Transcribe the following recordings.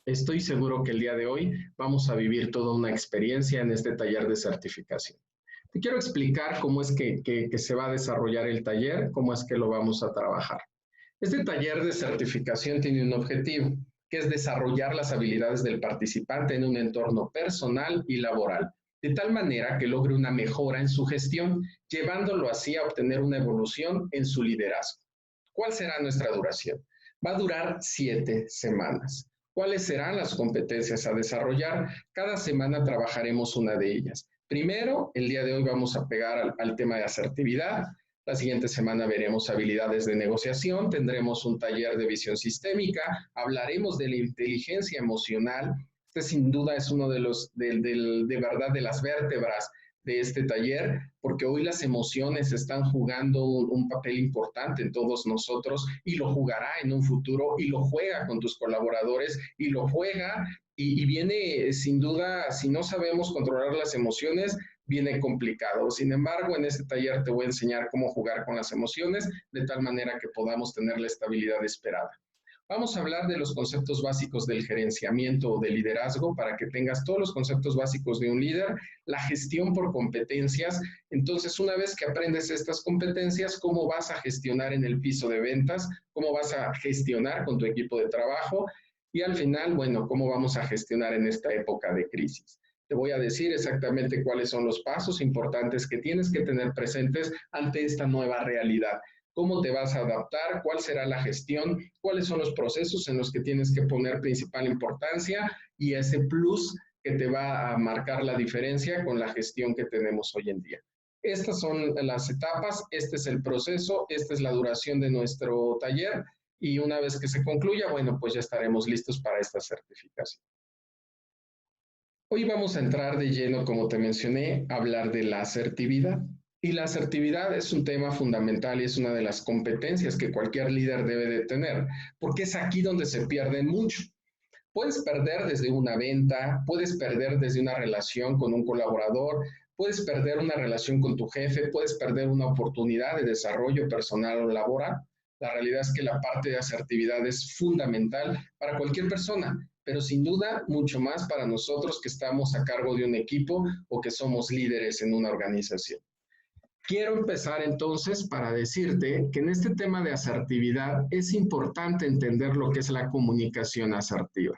Estoy seguro que el día de hoy vamos a vivir toda una experiencia en este taller de certificación. Te quiero explicar cómo es que se va a desarrollar el taller, cómo es que lo vamos a trabajar. Este taller de certificación tiene un objetivo, que es desarrollar las habilidades del participante en un entorno personal y laboral, de tal manera que logre una mejora en su gestión, llevándolo así a obtener una evolución en su liderazgo. ¿Cuál será nuestra duración? Va a durar 7 semanas. ¿Cuáles serán las competencias a desarrollar? Cada semana trabajaremos una de ellas. Primero, el día de hoy vamos a pegar al tema de asertividad. La siguiente semana veremos habilidades de negociación, tendremos un taller de visión sistémica, hablaremos de la inteligencia emocional. Este sin duda es uno de verdad de las vértebras de este taller, porque hoy las emociones están jugando un papel importante en todos nosotros y lo jugará en un futuro y lo juega con tus colaboradores y lo juega y viene sin duda, si no sabemos controlar las emociones, viene complicado. Sin embargo, en este taller te voy a enseñar cómo jugar con las emociones de tal manera que podamos tener la estabilidad esperada. Vamos a hablar de los conceptos básicos del gerenciamiento o del liderazgo para que tengas todos los conceptos básicos de un líder, la gestión por competencias. Entonces, una vez que aprendes estas competencias, cómo vas a gestionar en el piso de ventas, cómo vas a gestionar con tu equipo de trabajo y al final, bueno, cómo vamos a gestionar en esta época de crisis. Te voy a decir exactamente cuáles son los pasos importantes que tienes que tener presentes ante esta nueva realidad. ¿Cómo te vas a adaptar? ¿Cuál será la gestión? ¿Cuáles son los procesos en los que tienes que poner principal importancia? Y ese plus que te va a marcar la diferencia con la gestión que tenemos hoy en día. Estas son las etapas, este es el proceso, esta es la duración de nuestro taller y una vez que se concluya, bueno, pues ya estaremos listos para esta certificación. Hoy vamos a entrar de lleno, como te mencioné, a hablar de la asertividad. Y la asertividad es un tema fundamental y es una de las competencias que cualquier líder debe de tener, porque es aquí donde se pierden mucho. Puedes perder desde una venta, puedes perder desde una relación con un colaborador, puedes perder una relación con tu jefe, puedes perder una oportunidad de desarrollo personal o laboral. La realidad es que la parte de asertividad es fundamental para cualquier persona, pero sin duda mucho más para nosotros que estamos a cargo de un equipo o que somos líderes en una organización. Quiero empezar entonces para decirte que en este tema de asertividad es importante entender lo que es la comunicación asertiva.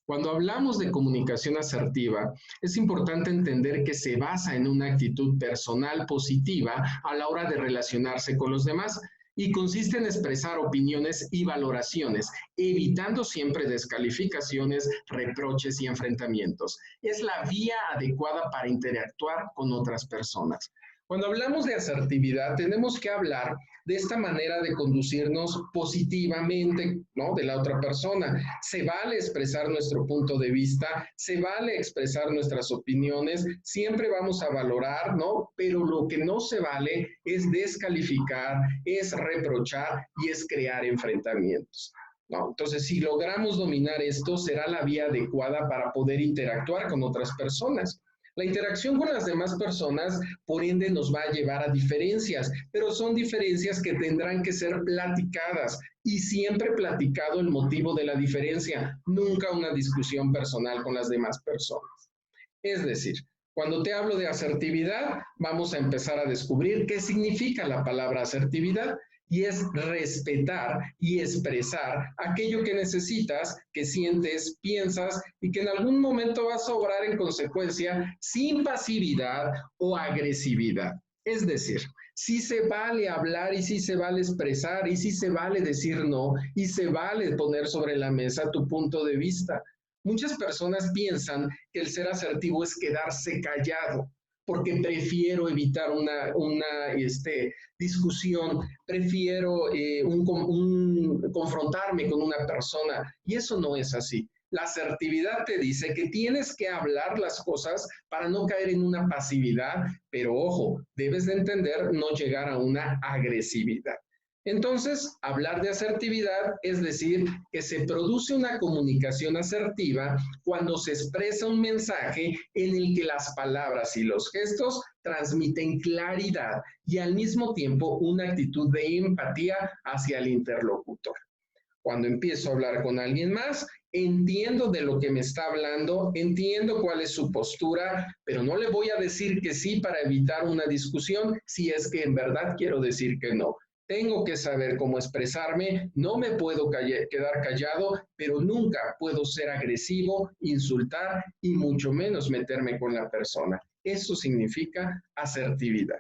Cuando hablamos de comunicación asertiva, es importante entender que se basa en una actitud personal positiva a la hora de relacionarse con los demás y consiste en expresar opiniones y valoraciones, evitando siempre descalificaciones, reproches y enfrentamientos. Es la vía adecuada para interactuar con otras personas. Cuando hablamos de asertividad, tenemos que hablar de esta manera de conducirnos positivamente, ¿no?, de la otra persona. Se vale expresar nuestro punto de vista, se vale expresar nuestras opiniones, siempre vamos a valorar, ¿no? Pero lo que no se vale es descalificar, es reprochar y es crear enfrentamientos, ¿no? Entonces, si logramos dominar esto, será la vía adecuada para poder interactuar con otras personas. La interacción con las demás personas, por ende, nos va a llevar a diferencias, pero son diferencias que tendrán que ser platicadas y siempre platicado el motivo de la diferencia, nunca una discusión personal con las demás personas. Es decir, cuando te hablo de asertividad, vamos a empezar a descubrir qué significa la palabra asertividad. Y es respetar y expresar aquello que necesitas, que sientes, piensas y que en algún momento vas a obrar en consecuencia sin pasividad o agresividad. Es decir, sí se vale hablar y sí se vale expresar y sí se vale decir no y se vale poner sobre la mesa tu punto de vista. Muchas personas piensan que el ser asertivo es quedarse callado, porque prefiero evitar una discusión, prefiero confrontarme con una persona, y eso no es así. La asertividad te dice que tienes que hablar las cosas para no caer en una pasividad, pero ojo, debes de entender no llegar a una agresividad. Entonces, hablar de asertividad es decir que se produce una comunicación asertiva cuando se expresa un mensaje en el que las palabras y los gestos transmiten claridad y al mismo tiempo una actitud de empatía hacia el interlocutor. Cuando empiezo a hablar con alguien más, entiendo de lo que me está hablando, entiendo cuál es su postura, pero no le voy a decir que sí para evitar una discusión si es que en verdad quiero decir que no. Tengo que saber cómo expresarme, no me puedo quedar callado, pero nunca puedo ser agresivo, insultar y mucho menos meterme con la persona. Eso significa asertividad.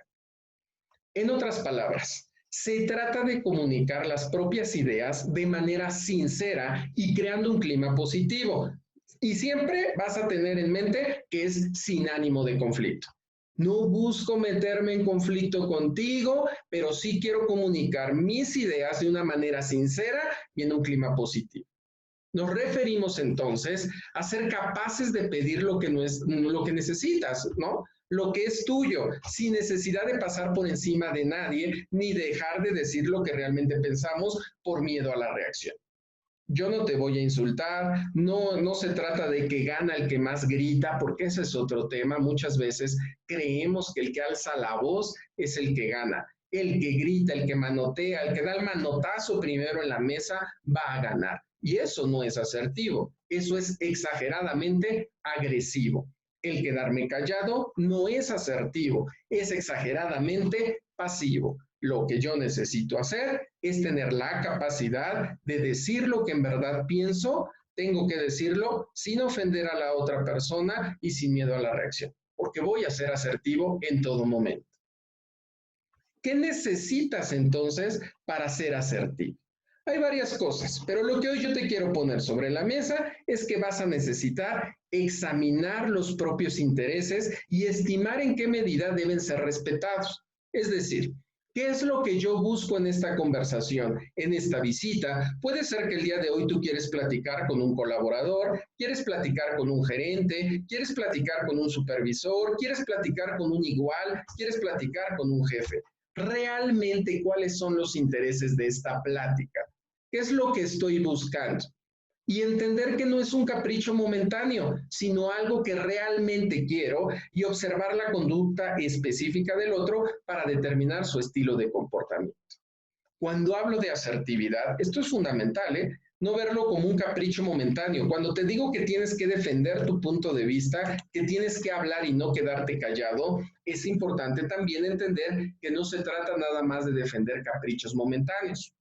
En otras palabras, se trata de comunicar las propias ideas de manera sincera y creando un clima positivo. Y siempre vas a tener en mente que es sin ánimo de conflicto. No busco meterme en conflicto contigo, pero sí quiero comunicar mis ideas de una manera sincera y en un clima positivo. Nos referimos entonces a ser capaces de pedir lo que necesitas, ¿no? Lo que es tuyo, sin necesidad de pasar por encima de nadie, ni dejar de decir lo que realmente pensamos por miedo a la reacción. Yo no te voy a insultar, no se trata de que gana el que más grita, porque ese es otro tema. Muchas veces creemos que el que alza la voz es el que gana. El que grita, el que manotea, el que da el manotazo primero en la mesa va a ganar. Y eso no es asertivo, eso es exageradamente agresivo. El quedarme callado no es asertivo, es exageradamente pasivo. Lo que yo necesito hacer es tener la capacidad de decir lo que en verdad pienso. Tengo que decirlo sin ofender a la otra persona y sin miedo a la reacción, porque voy a ser asertivo en todo momento. ¿Qué necesitas entonces para ser asertivo? Hay varias cosas, pero lo que hoy yo te quiero poner sobre la mesa es que vas a necesitar examinar los propios intereses y estimar en qué medida deben ser respetados. Es decir, ¿qué es lo que yo busco en esta conversación, en esta visita? Puede ser que el día de hoy tú quieres platicar con un colaborador, quieres platicar con un gerente, quieres platicar con un supervisor, quieres platicar con un igual, quieres platicar con un jefe. Realmente, ¿cuáles son los intereses de esta plática? ¿Qué es lo que estoy buscando? Y entender que no es un capricho momentáneo, sino algo que realmente quiero y observar la conducta específica del otro para determinar su estilo de comportamiento. Cuando hablo de asertividad, esto es fundamental, ¿eh? No verlo como un capricho momentáneo. Cuando te digo que tienes que defender tu punto de vista, que tienes que hablar y no quedarte callado, es importante también entender que no se trata nada más de defender caprichos momentáneos.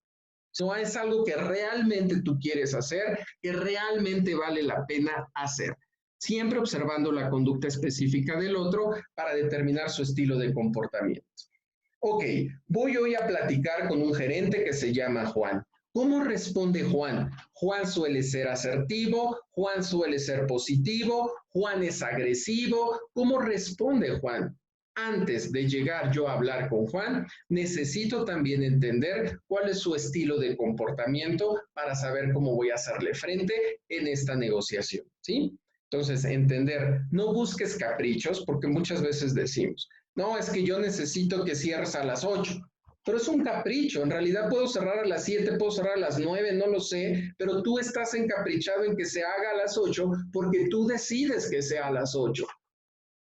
No es algo que realmente tú quieres hacer, que realmente vale la pena hacer. Siempre observando la conducta específica del otro para determinar su estilo de comportamiento. Ok, voy hoy a platicar con un gerente que se llama Juan. ¿Cómo responde Juan? Juan suele ser asertivo, Juan suele ser positivo, Juan es agresivo. ¿Cómo responde Juan? Antes de llegar yo a hablar con Juan, necesito también entender cuál es su estilo de comportamiento para saber cómo voy a hacerle frente en esta negociación, ¿sí? Entonces, entender, no busques caprichos, porque muchas veces decimos, no, es que yo necesito que cierres a las 8, pero es un capricho. En realidad puedo cerrar a las 7, puedo cerrar a las 9, no lo sé, pero tú estás encaprichado en que se haga a las 8 porque tú decides que sea a las 8.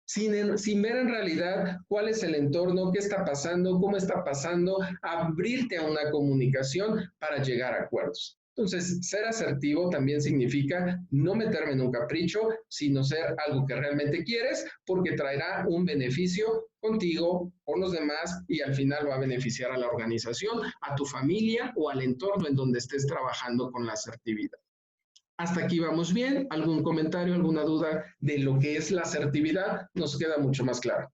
Sin ver en realidad cuál es el entorno, qué está pasando, cómo está pasando, abrirte a una comunicación para llegar a acuerdos. Entonces, ser asertivo también significa no meterme en un capricho, sino ser algo que realmente quieres, porque traerá un beneficio contigo, con los demás, y al final va a beneficiar a la organización, a tu familia o al entorno en donde estés trabajando con la asertividad. Hasta aquí vamos bien. ¿Algún comentario, alguna duda de lo que es la asertividad? Nos queda mucho más claro.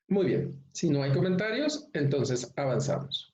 Muy bien. Si no hay comentarios, entonces avanzamos.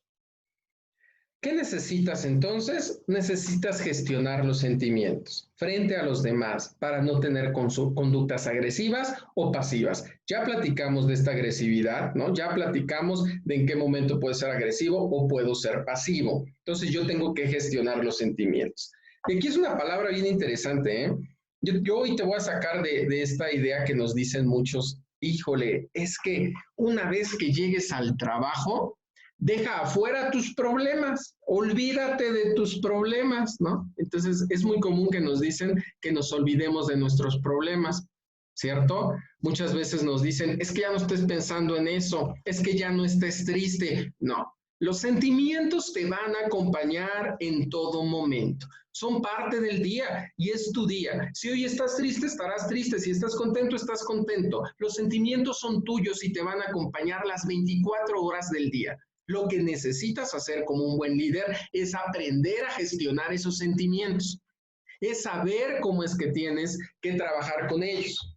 ¿Qué necesitas entonces? Necesitas gestionar los sentimientos frente a los demás para no tener conductas agresivas o pasivas. Ya platicamos de esta agresividad, ¿no? Ya platicamos de en qué momento puedo ser agresivo o puedo ser pasivo. Entonces yo tengo que gestionar los sentimientos. Y aquí es una palabra bien interesante, ¿eh? Yo hoy te voy a sacar de esta idea que nos dicen muchos, híjole, es que una vez que llegues al trabajo, deja afuera tus problemas, olvídate de tus problemas, ¿no? Entonces es muy común que nos dicen que nos olvidemos de nuestros problemas. ¿cierto? Muchas veces nos dicen, es que ya no estés pensando en eso, es que ya no estés triste. No, los sentimientos te van a acompañar en todo momento. Son parte del día y es tu día. Si hoy estás triste, estarás triste. Si estás contento, estás contento. Los sentimientos son tuyos y te van a acompañar las 24 horas del día. Lo que necesitas hacer como un buen líder es aprender a gestionar esos sentimientos. Es saber cómo es que tienes que trabajar con ellos,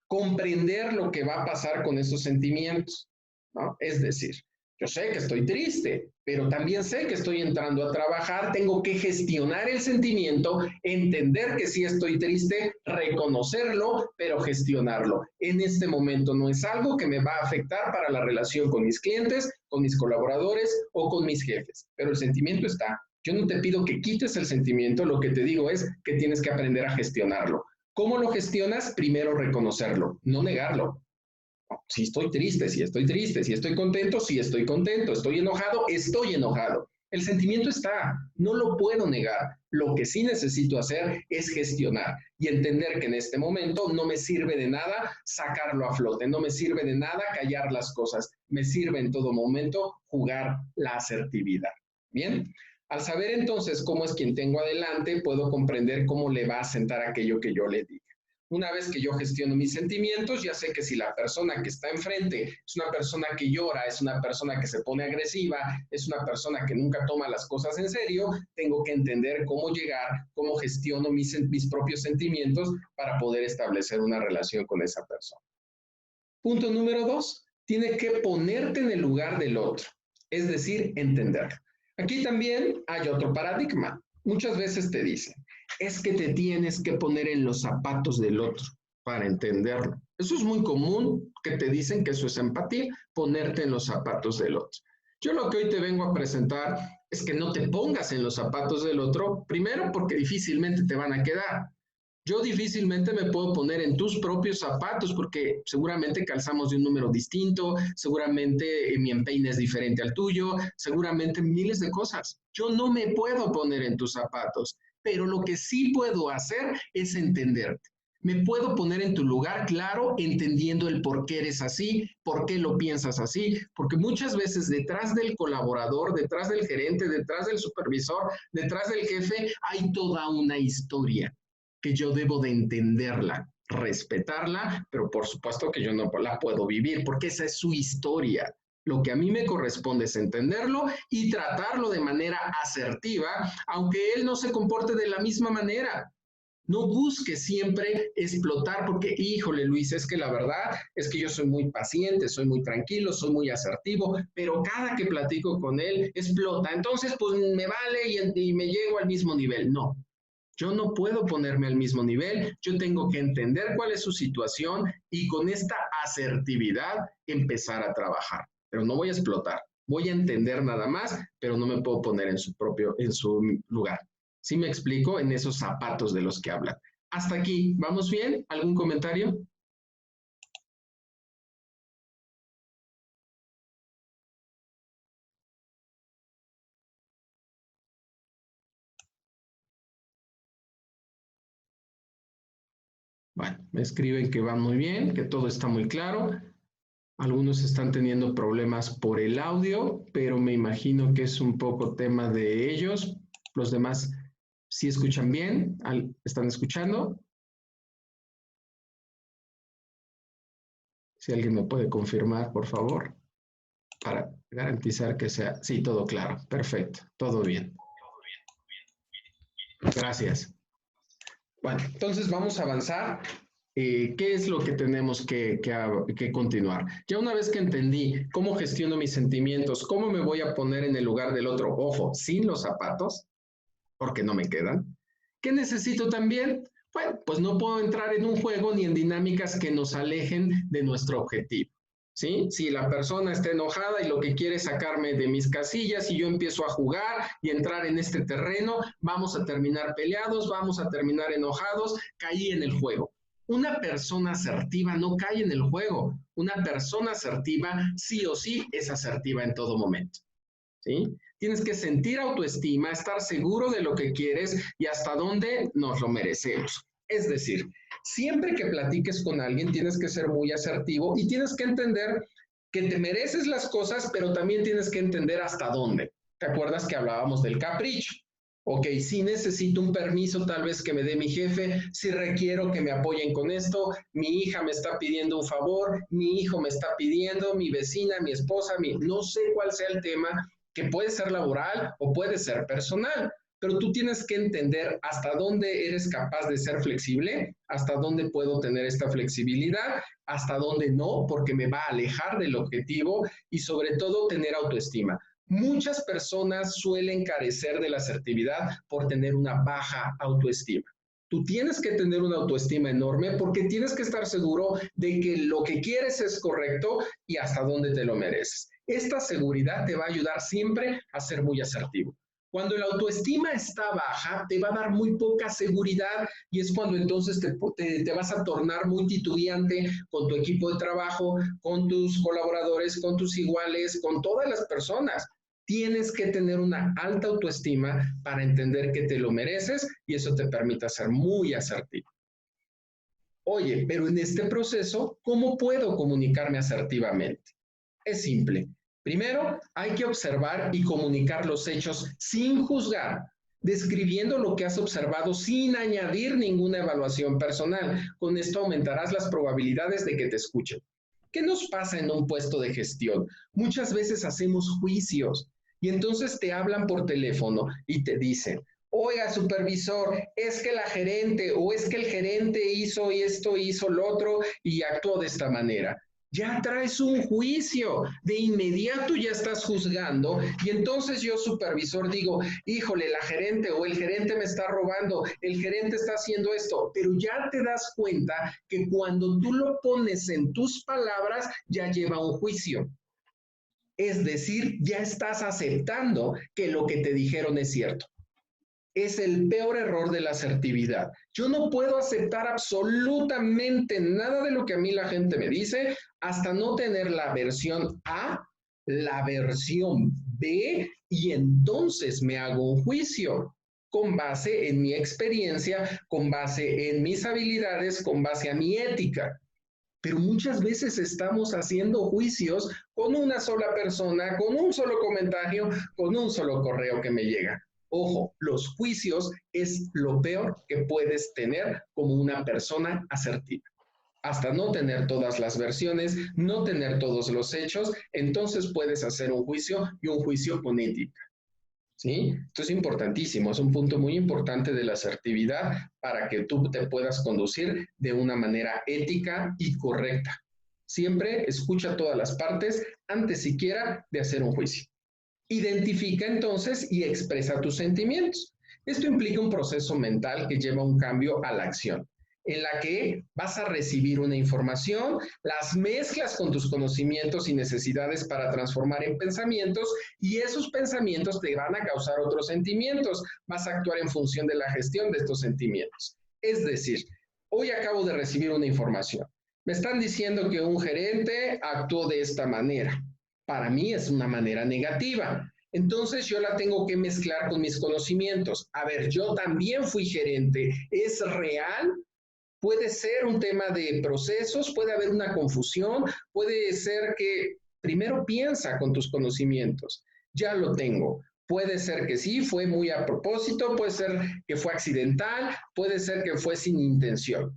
comprender lo que va a pasar con esos sentimientos, ¿no? Es decir, yo sé que estoy triste, pero también sé que estoy entrando a trabajar, tengo que gestionar el sentimiento, entender que sí estoy triste, reconocerlo, pero gestionarlo. En este momento no es algo que me va a afectar para la relación con mis clientes, con mis colaboradores o con mis jefes, pero el sentimiento está. Yo no te pido que quites el sentimiento, lo que te digo es que tienes que aprender a gestionarlo. ¿Cómo lo gestionas? Primero reconocerlo, no negarlo. Si estoy triste, si estoy triste, si estoy contento, si estoy contento, estoy enojado. El sentimiento está, no lo puedo negar. Lo que sí necesito hacer es gestionar y entender que en este momento no me sirve de nada sacarlo a flote, no me sirve de nada callar las cosas, me sirve en todo momento jugar la asertividad. Bien, al saber entonces cómo es quien tengo adelante, puedo comprender cómo le va a sentar aquello que yo le diga. Una vez que yo gestiono mis sentimientos, ya sé que si la persona que está enfrente es una persona que llora, es una persona que se pone agresiva, es una persona que nunca toma las cosas en serio, tengo que entender cómo llegar, cómo gestiono mis propios sentimientos para poder establecer una relación con esa persona. Punto número 2, tiene que ponerte en el lugar del otro, es decir, entender. Aquí también hay otro paradigma. Muchas veces te dicen, es que te tienes que poner en los zapatos del otro para entenderlo. Eso es muy común, que te dicen que eso es empatía, ponerte en los zapatos del otro. Yo lo que hoy te vengo a presentar es que no te pongas en los zapatos del otro, primero porque difícilmente te van a quedar. Yo difícilmente me puedo poner en tus propios zapatos porque seguramente calzamos de un número distinto, seguramente mi empeine es diferente al tuyo, seguramente miles de cosas. Yo no me puedo poner en tus zapatos, pero lo que sí puedo hacer es entenderte. Me puedo poner en tu lugar, claro, entendiendo el por qué eres así, por qué lo piensas así, porque muchas veces detrás del colaborador, detrás del gerente, detrás del supervisor, detrás del jefe, hay toda una historia que yo debo de entenderla, respetarla, pero por supuesto que yo no la puedo vivir, porque esa es su historia. Lo que a mí me corresponde es entenderlo y tratarlo de manera asertiva, aunque él no se comporte de la misma manera. No busque siempre explotar porque, híjole, Luis, es que la verdad es que yo soy muy paciente, soy muy tranquilo, soy muy asertivo, pero cada que platico con él explota. Entonces, pues me vale y me llego al mismo nivel. No, yo no puedo ponerme al mismo nivel, yo tengo que entender cuál es su situación y con esta asertividad empezar a trabajar. Pero no voy a explotar, voy a entender nada más, pero no me puedo poner en su lugar. ¿Sí me explico? En esos zapatos de los que hablan. Hasta aquí, ¿vamos bien? ¿Algún comentario? Bueno, me escriben que va muy bien, que todo está muy claro. Algunos están teniendo problemas por el audio, pero me imagino que es un poco tema de ellos. Los demás sí escuchan bien, están escuchando. Si alguien me puede confirmar, por favor, para garantizar que sea, sí, todo claro, perfecto, todo bien. Gracias. Bueno, entonces vamos a avanzar. ¿Qué es lo que tenemos que continuar? Ya una vez que entendí cómo gestiono mis sentimientos, cómo me voy a poner en el lugar del otro, ojo, sin los zapatos, porque no me quedan. ¿Qué necesito también? Bueno, pues no puedo entrar en un juego ni en dinámicas que nos alejen de nuestro objetivo. ¿Sí? Si la persona está enojada y lo que quiere es sacarme de mis casillas y yo empiezo a jugar y entrar en este terreno, vamos a terminar peleados, vamos a terminar enojados, caí en el juego. Una persona asertiva no cae en el juego. Una persona asertiva sí o sí es asertiva en todo momento. ¿Sí? Tienes que sentir autoestima, estar seguro de lo que quieres y hasta dónde nos lo merecemos. Es decir, siempre que platiques con alguien tienes que ser muy asertivo y tienes que entender que te mereces las cosas, pero también tienes que entender hasta dónde. ¿Te acuerdas que hablábamos del capricho? Ok, si necesito un permiso tal vez que me dé mi jefe, si requiero que me apoyen con esto, mi hija me está pidiendo un favor, mi hijo me está pidiendo, mi vecina, mi esposa, no sé cuál sea el tema, que puede ser laboral o puede ser personal, pero tú tienes que entender hasta dónde eres capaz de ser flexible, hasta dónde puedo tener esta flexibilidad, hasta dónde no, porque me va a alejar del objetivo y sobre todo tener autoestima. Muchas personas suelen carecer de la asertividad por tener una baja autoestima. Tú tienes que tener una autoestima enorme porque tienes que estar seguro de que lo que quieres es correcto y hasta dónde te lo mereces. Esta seguridad te va a ayudar siempre a ser muy asertivo. Cuando la autoestima está baja, te va a dar muy poca seguridad y es cuando entonces te vas a tornar muy titubeante con tu equipo de trabajo, con tus colaboradores, con tus iguales, con todas las personas. Tienes que tener una alta autoestima para entender que te lo mereces y eso te permite ser muy asertivo. Oye, pero en este proceso, ¿cómo puedo comunicarme asertivamente? Es simple. Primero, hay que observar y comunicar los hechos sin juzgar, describiendo lo que has observado sin añadir ninguna evaluación personal. Con esto aumentarás las probabilidades de que te escuchen. ¿Qué nos pasa en un puesto de gestión? Muchas veces hacemos juicios y entonces te hablan por teléfono y te dicen, oiga, supervisor, es que la gerente o es que el gerente hizo esto, hizo lo otro y actuó de esta manera. Ya traes un juicio, de inmediato ya estás juzgando y entonces yo supervisor digo, híjole, la gerente o el gerente me está robando, el gerente está haciendo esto, pero ya te das cuenta que cuando tú lo pones en tus palabras ya lleva un juicio. Es decir, ya estás aceptando que lo que te dijeron es cierto. Es el peor error de la asertividad. Yo no puedo aceptar absolutamente nada de lo que a mí la gente me dice hasta no tener la versión A, la versión B y entonces me hago un juicio con base en mi experiencia, con base en mis habilidades, con base a mi ética. Pero muchas veces estamos haciendo juicios con una sola persona, con un solo comentario, con un solo correo que me llega. Ojo, los juicios es lo peor que puedes tener como una persona asertiva. Hasta no tener todas las versiones, no tener todos los hechos, entonces puedes hacer un juicio y un juicio con ética. ¿Sí? Esto es importantísimo, es un punto muy importante de la asertividad para que tú te puedas conducir de una manera ética y correcta. Siempre escucha todas las partes antes siquiera de hacer un juicio. Identifica entonces y expresa tus sentimientos. Esto implica un proceso mental que lleva un cambio a la acción, en la que vas a recibir una información, las mezclas con tus conocimientos y necesidades para transformar en pensamientos y esos pensamientos te van a causar otros sentimientos. Vas a actuar en función de la gestión de estos sentimientos. Es decir, hoy acabo de recibir una información. Me están diciendo que un gerente actuó de esta manera. Para mí es una manera negativa. Entonces yo la tengo que mezclar con mis conocimientos. A ver, yo también fui gerente. ¿Es real? Puede ser un tema de procesos, puede haber una confusión, puede ser que primero piensa con tus conocimientos. Ya lo tengo. Puede ser que sí, fue muy a propósito, puede ser que fue accidental, puede ser que fue sin intención.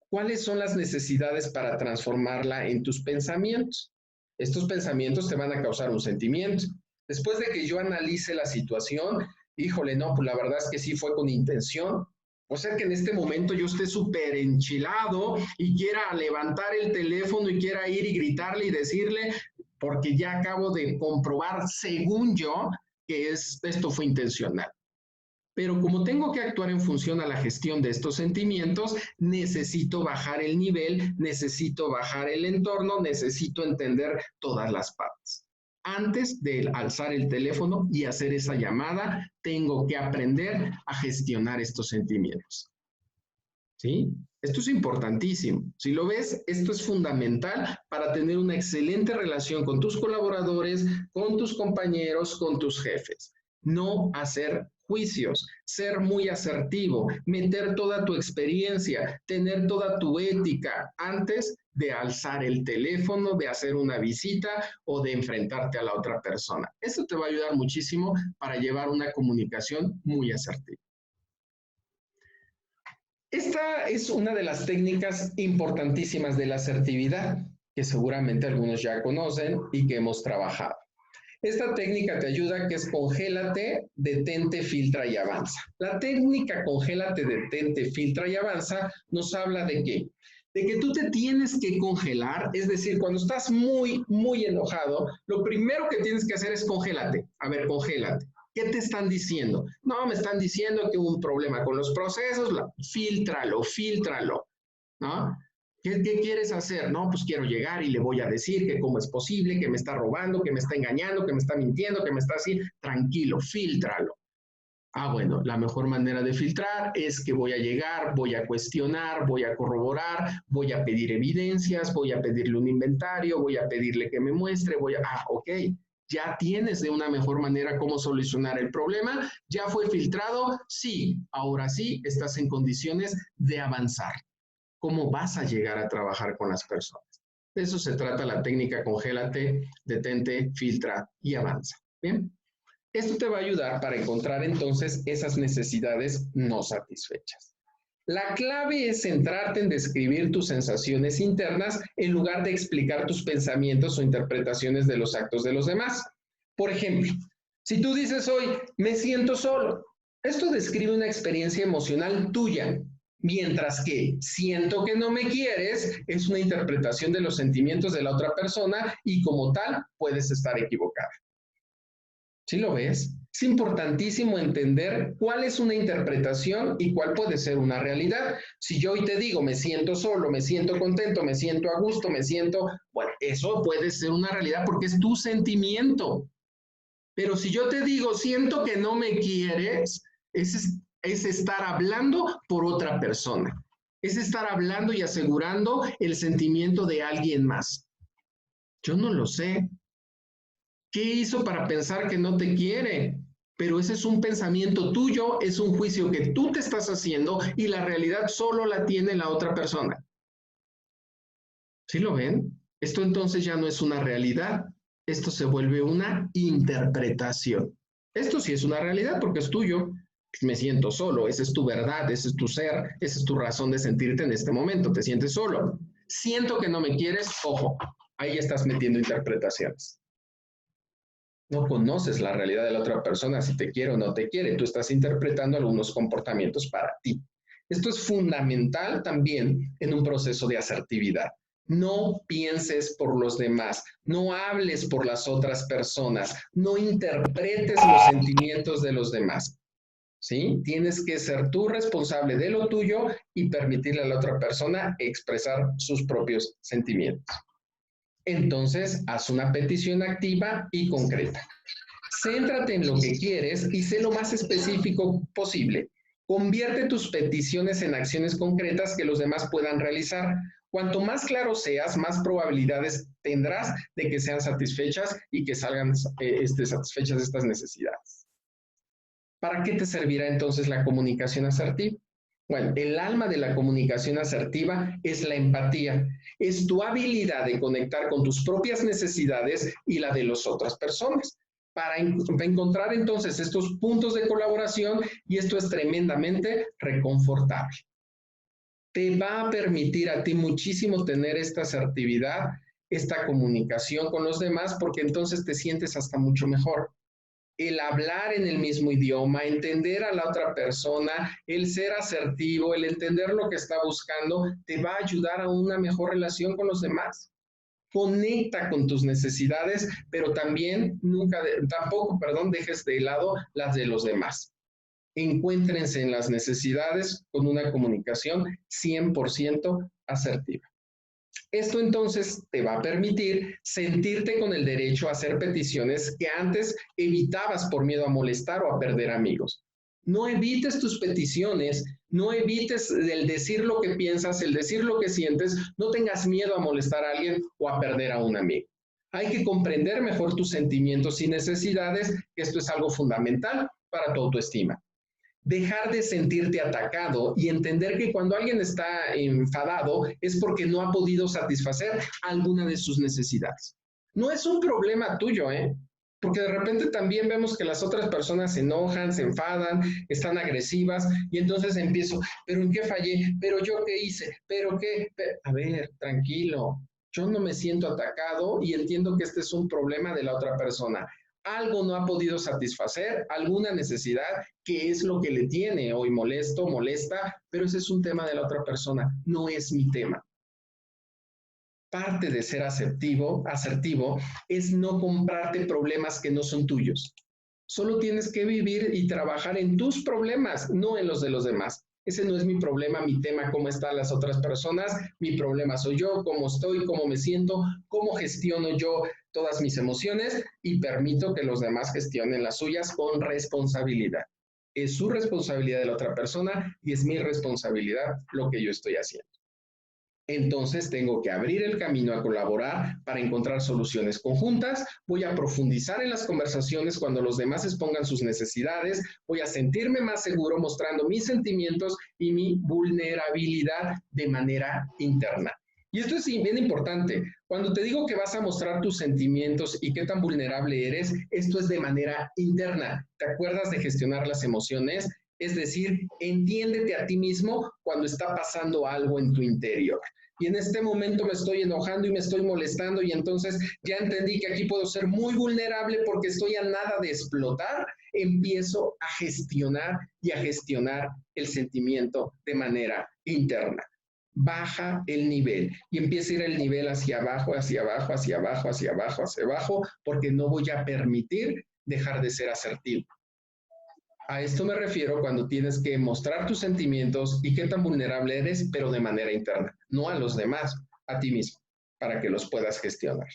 ¿Cuáles son las necesidades para transformarla en tus pensamientos? Estos pensamientos te van a causar un sentimiento. Después de que yo analice la situación, híjole, no, pues la verdad es que sí fue con intención. O sea que en este momento yo esté súper enchilado y quiera levantar el teléfono y quiera ir y gritarle y decirle, porque ya acabo de comprobar, según yo, que esto fue intencional. Pero como tengo que actuar en función a la gestión de estos sentimientos, necesito bajar el nivel, necesito bajar el entorno, necesito entender todas las partes. Antes de alzar el teléfono y hacer esa llamada, tengo que aprender a gestionar estos sentimientos. ¿Sí? Esto es importantísimo. Si lo ves, esto es fundamental para tener una excelente relación con tus colaboradores, con tus compañeros, con tus jefes. No hacer juicios, ser muy asertivo, meter toda tu experiencia, tener toda tu ética antes de alzar el teléfono, de hacer una visita o de enfrentarte a la otra persona. Esto te va a ayudar muchísimo para llevar una comunicación muy asertiva. Esta es una de las técnicas importantísimas de la asertividad, que seguramente algunos ya conocen y que hemos trabajado. Esta técnica te ayuda, que es congélate, detente, filtra y avanza. La técnica congélate, detente, filtra y avanza nos habla de qué? De que tú te tienes que congelar, es decir, cuando estás muy, muy enojado, lo primero que tienes que hacer es congélate. A ver, congélate. ¿Qué te están diciendo? No, me están diciendo que hubo un problema con los procesos, fíltralo, ¿no? ¿Qué quieres hacer? No, pues quiero llegar y le voy a decir que cómo es posible, que me está robando, que me está engañando, que me está mintiendo, que me está así. Tranquilo, fíltralo. Ah, bueno, la mejor manera de filtrar es que voy a llegar, voy a cuestionar, voy a corroborar, voy a pedir evidencias, voy a pedirle un inventario, voy a pedirle que me muestre, ok, ya tienes de una mejor manera cómo solucionar el problema, ya fue filtrado, sí, ahora sí estás en condiciones de avanzar. ¿Cómo vas a llegar a trabajar con las personas? De eso se trata la técnica congélate, detente, filtra y avanza. ¿Bien? Esto te va a ayudar para encontrar entonces esas necesidades no satisfechas. La clave es centrarte en describir tus sensaciones internas en lugar de explicar tus pensamientos o interpretaciones de los actos de los demás. Por ejemplo, si tú dices hoy, me siento solo, esto describe una experiencia emocional tuya, mientras que siento que no me quieres es una interpretación de los sentimientos de la otra persona y como tal puedes estar equivocada. ¿Sí lo ves? Es importantísimo entender cuál es una interpretación y cuál puede ser una realidad. Si yo hoy te digo, me siento solo, me siento contento, me siento a gusto, bueno, eso puede ser una realidad porque es tu sentimiento. Pero si yo te digo, siento que no me quieres, es estar hablando por otra persona. Es estar hablando y asegurando el sentimiento de alguien más. Yo no lo sé. ¿Qué hizo para pensar que no te quiere? Pero ese es un pensamiento tuyo, es un juicio que tú te estás haciendo y la realidad solo la tiene la otra persona. ¿Sí lo ven? Esto entonces ya no es una realidad, esto se vuelve una interpretación. Esto sí es una realidad porque es tuyo. Me siento solo, esa es tu verdad, ese es tu ser, esa es tu razón de sentirte en este momento, te sientes solo. Siento que no me quieres, ojo, ahí estás metiendo interpretaciones. No conoces la realidad de la otra persona, si te quiere o no te quiere. Tú estás interpretando algunos comportamientos para ti. Esto es fundamental también en un proceso de asertividad. No pienses por los demás, no hables por las otras personas, no interpretes los sentimientos de los demás. ¿Sí? Tienes que ser tú responsable de lo tuyo y permitirle a la otra persona expresar sus propios sentimientos. Entonces, haz una petición activa y concreta. Céntrate en lo que quieres y sé lo más específico posible. Convierte tus peticiones en acciones concretas que los demás puedan realizar. Cuanto más claro seas, más probabilidades tendrás de que sean satisfechas y que salgan satisfechas estas necesidades. ¿Para qué te servirá entonces la comunicación asertiva? Bueno, el alma de la comunicación asertiva es la empatía, es tu habilidad de conectar con tus propias necesidades y la de las otras personas, para encontrar entonces estos puntos de colaboración y esto es tremendamente reconfortable. Te va a permitir a ti muchísimo tener esta asertividad, esta comunicación con los demás, porque entonces te sientes hasta mucho mejor. El hablar en el mismo idioma, entender a la otra persona, el ser asertivo, el entender lo que está buscando, te va a ayudar a una mejor relación con los demás. Conecta con tus necesidades, pero también tampoco dejes de lado las de los demás. Encuéntrense en las necesidades con una comunicación 100% asertiva. Esto entonces te va a permitir sentirte con el derecho a hacer peticiones que antes evitabas por miedo a molestar o a perder amigos. No evites tus peticiones, no evites el decir lo que piensas, el decir lo que sientes, no tengas miedo a molestar a alguien o a perder a un amigo. Hay que comprender mejor tus sentimientos y necesidades, que esto es algo fundamental para tu autoestima. Dejar de sentirte atacado y entender que cuando alguien está enfadado es porque no ha podido satisfacer alguna de sus necesidades. No es un problema tuyo, ¿eh? Porque de repente también vemos que las otras personas se enojan, se enfadan, están agresivas y entonces empiezo, ¿pero en qué fallé? ¿Pero yo qué hice? ¿Pero qué? A ver, tranquilo, yo no me siento atacado y entiendo que este es un problema de la otra persona. Algo no ha podido satisfacer, alguna necesidad, que es lo que le tiene hoy molesto, molesta, pero ese es un tema de la otra persona, no es mi tema. Parte de ser asertivo es no comprarte problemas que no son tuyos. Solo tienes que vivir y trabajar en tus problemas, no en los de los demás. Ese no es mi problema, mi tema, cómo están las otras personas. Mi problema soy yo, cómo estoy, cómo me siento, cómo gestiono yo todas mis emociones y permito que los demás gestionen las suyas con responsabilidad. Es su responsabilidad de la otra persona y es mi responsabilidad lo que yo estoy haciendo. Entonces tengo que abrir el camino a colaborar para encontrar soluciones conjuntas. Voy a profundizar en las conversaciones cuando los demás expongan sus necesidades. Voy a sentirme más seguro mostrando mis sentimientos y mi vulnerabilidad de manera interna. Y esto es bien importante. Cuando te digo que vas a mostrar tus sentimientos y qué tan vulnerable eres, esto es de manera interna. ¿Te acuerdas de gestionar las emociones? Es decir, entiéndete a ti mismo cuando está pasando algo en tu interior. Y en este momento me estoy enojando y me estoy molestando y entonces ya entendí que aquí puedo ser muy vulnerable porque estoy a nada de explotar. Empiezo a gestionar y a gestionar el sentimiento de manera interna. Baja el nivel y empieza a ir el nivel hacia abajo, hacia abajo, hacia abajo, hacia abajo, hacia abajo, porque no voy a permitir dejar de ser asertivo. A esto me refiero cuando tienes que mostrar tus sentimientos y qué tan vulnerable eres, pero de manera interna, no a los demás, a ti mismo, para que los puedas gestionar.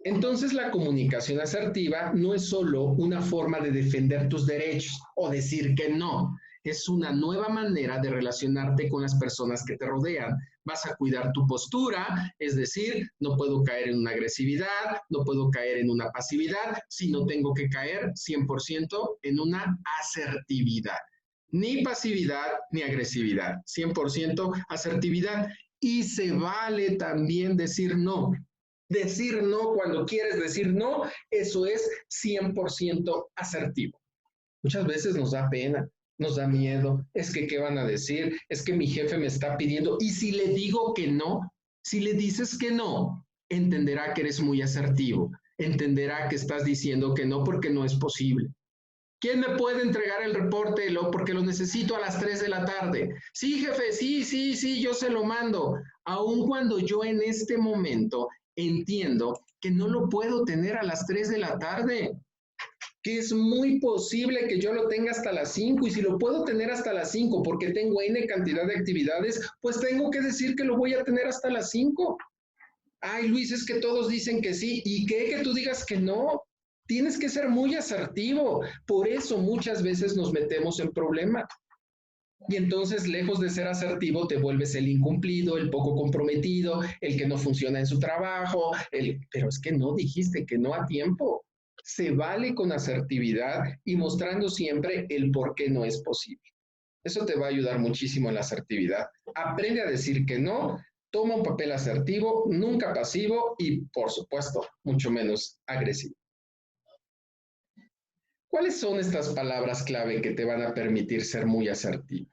Entonces, la comunicación asertiva no es solo una forma de defender tus derechos o decir que no. Es una nueva manera de relacionarte con las personas que te rodean. Vas a cuidar tu postura, es decir, no puedo caer en una agresividad, no puedo caer en una pasividad, sino tengo que caer 100% en una asertividad. Ni pasividad ni agresividad, 100% asertividad. Y se vale también decir no. Decir no cuando quieres decir no, eso es 100% asertivo. Muchas veces nos da pena, nos da miedo, es que ¿qué van a decir? Es que mi jefe me está pidiendo, y si le digo que no, si le dices que no, entenderá que eres muy asertivo, entenderá que estás diciendo que no porque no es posible. ¿Quién me puede entregar el reporte? Porque lo necesito a las 3 de la tarde. Sí, jefe, sí, yo se lo mando. Aun cuando yo en este momento entiendo que no lo puedo tener a las 3 de la tarde, que es muy posible que yo lo tenga hasta las 5 y si lo puedo tener hasta las 5 porque tengo N cantidad de actividades, pues tengo que decir que lo voy a tener hasta las 5. Ay, Luis, es que todos dicen que sí. ¿Y qué? Que tú digas que no. Tienes que ser muy asertivo. Por eso muchas veces nos metemos en problemas. Y entonces, lejos de ser asertivo, te vuelves el incumplido, el poco comprometido, el que no funciona en su trabajo. Pero es que no dijiste que no a tiempo. Se vale con asertividad y mostrando siempre el por qué no es posible. Eso te va a ayudar muchísimo en la asertividad. Aprende a decir que no. Toma un papel asertivo, nunca pasivo y, por supuesto, mucho menos agresivo. ¿Cuáles son estas palabras clave que te van a permitir ser muy asertivo?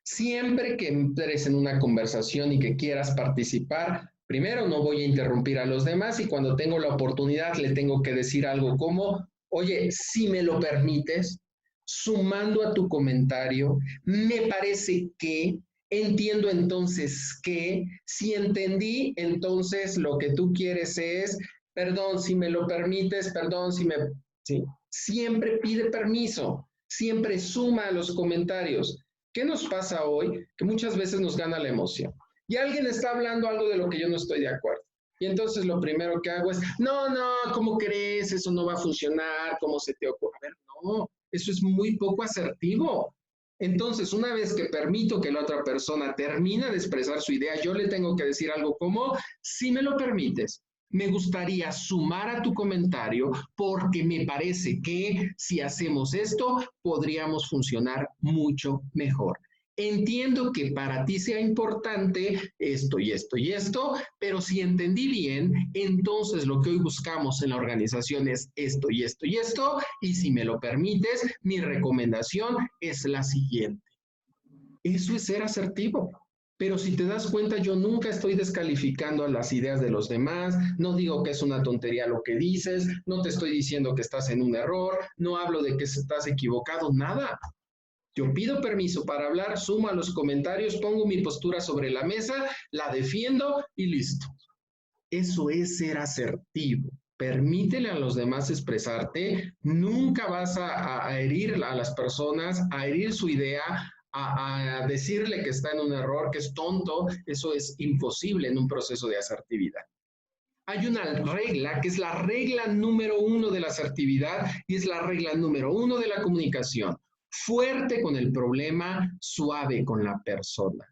Siempre que entres en una conversación y que quieras participar, primero no voy a interrumpir a los demás y cuando tengo la oportunidad le tengo que decir algo como, oye, si me lo permites, sumando a tu comentario, me parece que, entiendo entonces que, si entendí, entonces lo que tú quieres es, perdón, si me lo permites, perdón, si me... Sí. Siempre pide permiso, siempre suma a los comentarios. ¿Qué nos pasa hoy? Que muchas veces nos gana la emoción. Y alguien está hablando algo de lo que yo no estoy de acuerdo. Y entonces lo primero que hago es, no, ¿cómo crees? Eso no va a funcionar, ¿cómo se te ocurre? A ver, no, eso es muy poco asertivo. Entonces, una vez que permito que la otra persona termine de expresar su idea, yo le tengo que decir algo como, si me lo permites, Me gustaría sumar a tu comentario porque me parece que si hacemos esto, podríamos funcionar mucho mejor. Entiendo que para ti sea importante esto y esto y esto, pero si entendí bien, entonces lo que hoy buscamos en la organización es esto y esto y esto, y si me lo permites, mi recomendación es la siguiente. Eso es ser asertivo. Pero si te das cuenta, yo nunca estoy descalificando a las ideas de los demás, no digo que es una tontería lo que dices, no te estoy diciendo que estás en un error, no hablo de que estás equivocado, nada. Yo pido permiso para hablar, sumo a los comentarios, pongo mi postura sobre la mesa, la defiendo y listo. Eso es ser asertivo. Permítele a los demás expresarte, nunca vas a herir a las personas, a herir su idea, a decirle que está en un error, que es tonto, eso es imposible en un proceso de asertividad. Hay una regla que es la regla número 1 de la asertividad y es la regla número 1 de la comunicación. Fuerte con el problema, suave con la persona.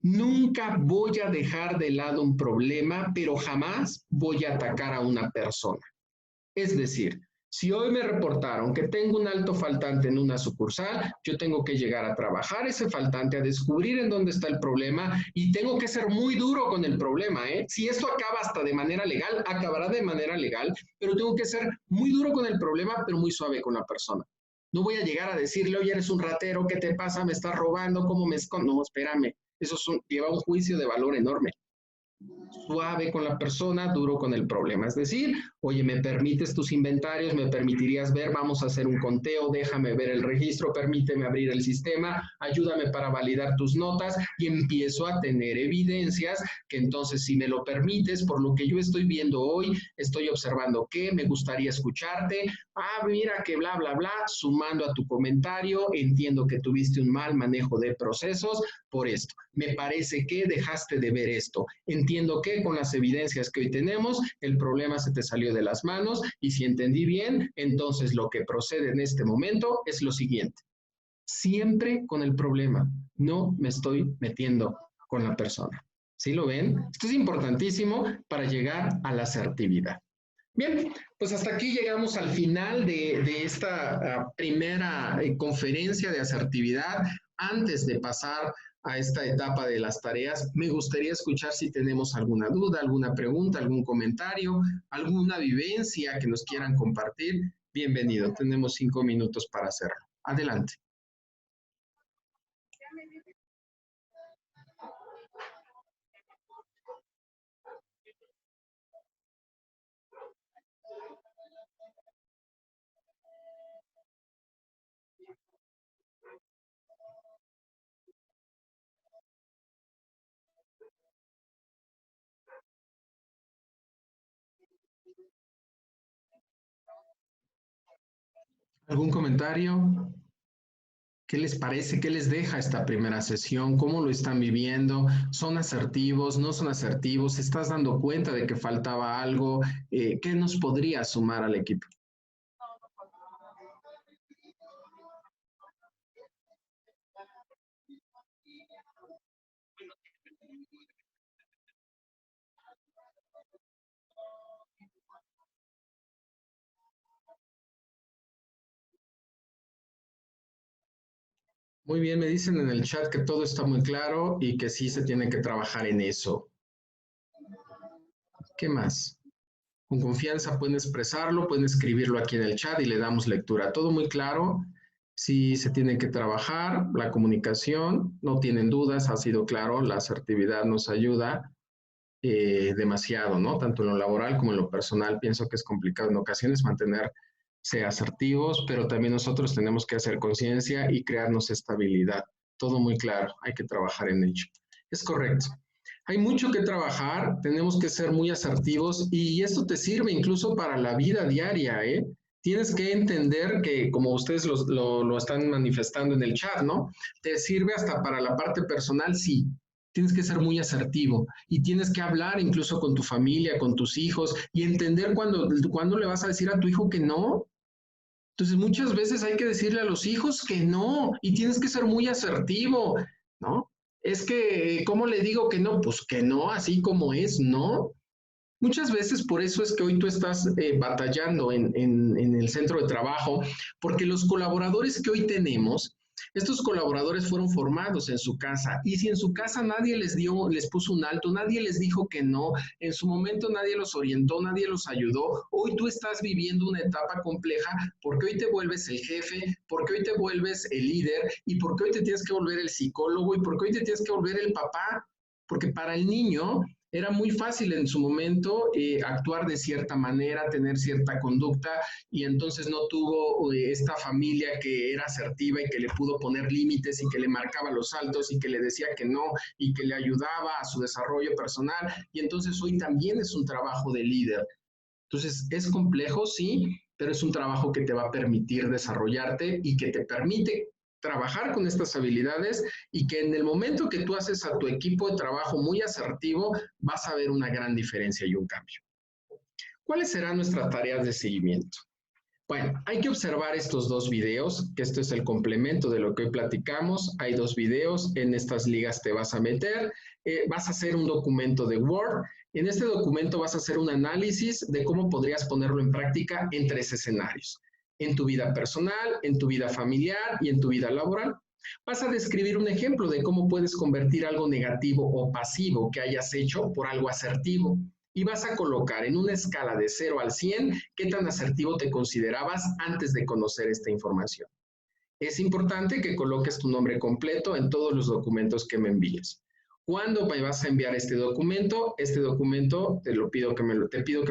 Nunca voy a dejar de lado un problema, pero jamás voy a atacar a una persona. Es decir, si hoy me reportaron que tengo un alto faltante en una sucursal, yo tengo que llegar a trabajar ese faltante, a descubrir en dónde está el problema y tengo que ser muy duro con el problema, ¿eh? Si esto acaba hasta de manera legal, acabará de manera legal, pero tengo que ser muy duro con el problema, pero muy suave con la persona. No voy a llegar a decirle, oye, eres un ratero, ¿qué te pasa? ¿Me estás robando? ¿Cómo me escondo? No, espérame, eso lleva un juicio de valor enorme. Suave con la persona, duro con el problema. Es decir, oye, ¿me permites tus inventarios? ¿Me permitirías ver? Vamos a hacer un conteo, déjame ver el registro, permíteme abrir el sistema, ayúdame para validar tus notas y empiezo a tener evidencias que entonces, si me lo permites, por lo que yo estoy viendo hoy, estoy observando que me gustaría escucharte. Mira que bla, bla, bla, sumando a tu comentario, entiendo que tuviste un mal manejo de procesos por esto. Me parece que dejaste de ver esto. Entiendo que con las evidencias que hoy tenemos, el problema se te salió de las manos y si entendí bien, entonces lo que procede en este momento es lo siguiente. Siempre con el problema, no me estoy metiendo con la persona. ¿Sí lo ven? Esto es importantísimo para llegar a la asertividad. Bien, pues hasta aquí llegamos al final de esta primera conferencia de asertividad. Antes de pasar a esta etapa de las tareas, me gustaría escuchar si tenemos alguna duda, alguna pregunta, algún comentario, alguna vivencia que nos quieran compartir. Bienvenido, tenemos 5 minutos para hacerlo. Adelante. ¿Algún comentario? ¿Qué les parece? ¿Qué les deja esta primera sesión? ¿Cómo lo están viviendo? ¿Son asertivos? ¿No son asertivos? ¿Estás dando cuenta de que faltaba algo? ¿Qué nos podría sumar al equipo? Muy bien, me dicen en el chat que todo está muy claro y que sí se tiene que trabajar en eso. ¿Qué más? Con confianza pueden expresarlo, pueden escribirlo aquí en el chat y le damos lectura. Todo muy claro. Sí se tiene que trabajar, la comunicación, no tienen dudas, ha sido claro, la asertividad nos ayuda demasiado, ¿no? Tanto en lo laboral como en lo personal. Pienso que es complicado en ocasiones mantenerse asertivos, pero también nosotros tenemos que hacer conciencia y crearnos estabilidad. Todo muy claro, hay que trabajar en ello. Es correcto. Hay mucho que trabajar, tenemos que ser muy asertivos y esto te sirve incluso para la vida diaria, ¿eh? Tienes que entender que, como ustedes lo están manifestando en el chat, ¿no? Te sirve hasta para la parte personal, sí. Tienes que ser muy asertivo y tienes que hablar incluso con tu familia, con tus hijos y entender cuándo le vas a decir a tu hijo que no. Entonces, muchas veces hay que decirle a los hijos que no y tienes que ser muy asertivo, ¿no? Es que, ¿cómo le digo que no? Pues que no, así como es, ¿no? Muchas veces por eso es que hoy tú estás batallando en el centro de trabajo, porque los colaboradores que hoy tenemos, estos colaboradores fueron formados en su casa y si en su casa nadie les puso un alto, nadie les dijo que no, en su momento nadie los orientó, nadie los ayudó, hoy tú estás viviendo una etapa compleja porque hoy te vuelves el jefe, porque hoy te vuelves el líder y porque hoy te tienes que volver el psicólogo y porque hoy te tienes que volver el papá, porque para el niño era muy fácil en su momento actuar de cierta manera, tener cierta conducta y entonces no tuvo esta familia que era asertiva y que le pudo poner límites y que le marcaba los saltos y que le decía que no y que le ayudaba a su desarrollo personal y entonces hoy también es un trabajo de líder. Entonces es complejo, sí, pero es un trabajo que te va a permitir desarrollarte y que te permite trabajar con estas habilidades y que en el momento que tú haces a tu equipo de trabajo muy asertivo, vas a ver una gran diferencia y un cambio. ¿Cuáles serán nuestras tareas de seguimiento? Bueno, hay que observar estos dos videos, que esto es el complemento de lo que hoy platicamos. Hay dos videos, en estas ligas te vas a meter, vas a hacer un documento de Word. En este documento vas a hacer un análisis de cómo podrías ponerlo en práctica en 3 escenarios. En tu vida personal, en tu vida familiar y en tu vida laboral. Vas a describir un ejemplo de cómo puedes convertir algo negativo o pasivo que hayas hecho por algo asertivo y vas a colocar en una escala de 0 al 100 qué tan asertivo te considerabas antes de conocer esta información. Es importante que coloques tu nombre completo en todos los documentos que me envíes. ¿Cuándo me vas a enviar este documento? Este documento te pido que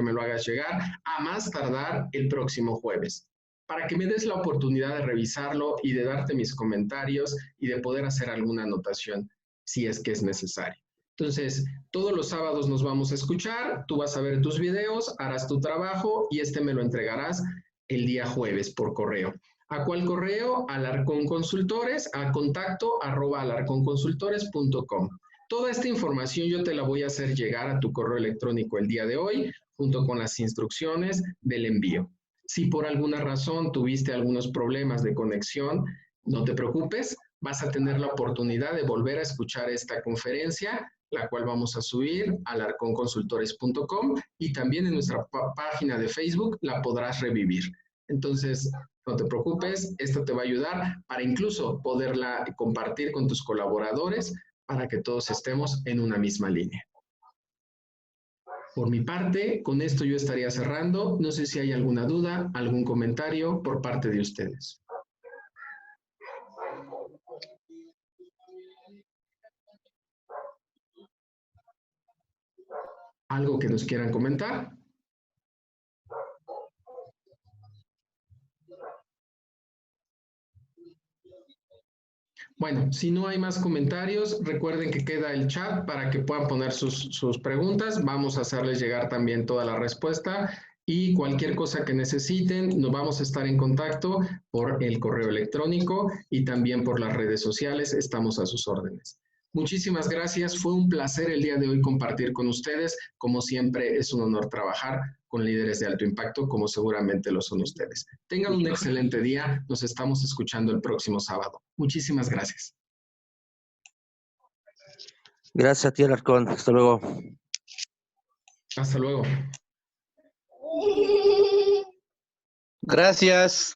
me lo hagas llegar a más tardar el próximo jueves, para que me des la oportunidad de revisarlo y de darte mis comentarios y de poder hacer alguna anotación si es que es necesario. Entonces, todos los sábados nos vamos a escuchar, tú vas a ver tus videos, harás tu trabajo y me lo entregarás el día jueves por correo. ¿A cuál correo? Alarcón Consultores, a contacto@alarconconsultores.com. Toda esta información yo te la voy a hacer llegar a tu correo electrónico el día de hoy, junto con las instrucciones del envío. Si por alguna razón tuviste algunos problemas de conexión, no te preocupes, vas a tener la oportunidad de volver a escuchar esta conferencia, la cual vamos a subir a alarconconsultores.com y también en nuestra página de Facebook la podrás revivir. Entonces, no te preocupes, esto te va a ayudar para incluso poderla compartir con tus colaboradores para que todos estemos en una misma línea. Por mi parte, con esto yo estaría cerrando. No sé si hay alguna duda, algún comentario por parte de ustedes. ¿Algo que nos quieran comentar? Bueno, si no hay más comentarios, recuerden que queda el chat para que puedan poner sus preguntas. Vamos a hacerles llegar también toda la respuesta y cualquier cosa que necesiten, nos vamos a estar en contacto por el correo electrónico y también por las redes sociales. Estamos a sus órdenes. Muchísimas gracias. Fue un placer el día de hoy compartir con ustedes. Como siempre, es un honor trabajar con líderes de alto impacto, como seguramente lo son ustedes. Tengan un excelente día. Nos estamos escuchando el próximo sábado. Muchísimas gracias. Gracias a ti, Alarcón. Hasta luego. Hasta luego. Gracias.